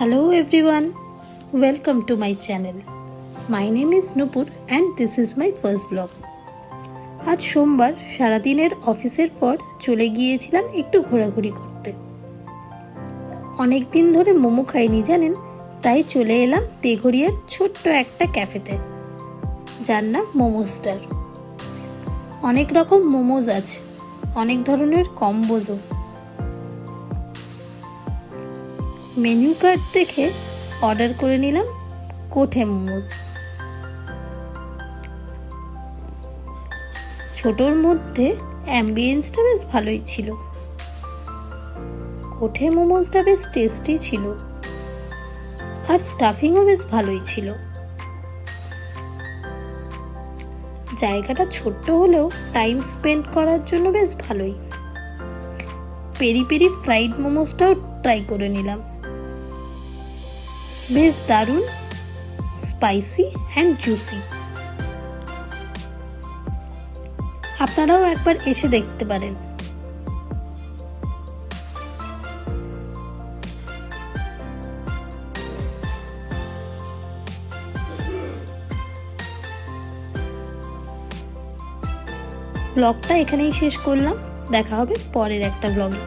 Hello everyone, welcome to my channel. My name is Nupur and this is my first vlog. আজ সোমবার সারাদিনের অফিসের পর চলে গিয়েছিলাম একটু ঘোরাঘুরি করতে। অনেক দিন ধরে মোমো খাইনি জানেন, তাই চলে এলাম তেঘরিয়ার ছোট্ট একটা ক্যাফেতে, যার নাম মোমো স্টার। অনেক রকম মোমোজ আছে, অনেক ধরনের কম্বোজও। মেনু কার্ড দেখে অর্ডার করে নিলাম কোঠে মোমোজ। ছোটোর মধ্যে অ্যাম্বিয়েন্সটা বেশ ভালোই ছিল। কোঠে মোমোজটা বেশ টেস্টি ছিল আর স্টাফিংও বেশ ভালোই ছিল। জায়গাটা ছোট্ট হলেও টাইম স্পেন্ড করার জন্য বেশ ভালোই। পেরি পেরি ফ্রাইড মোমোজটাও ট্রাই করে নিলাম, বেশ দারুণ, স্পাইসি অ্যান্ড জুসি। আপনারাও একবার এসে দেখতে পারেন। ব্লগটা এখানেই শেষ করলাম, দেখা হবে পরের একটা ব্লগে।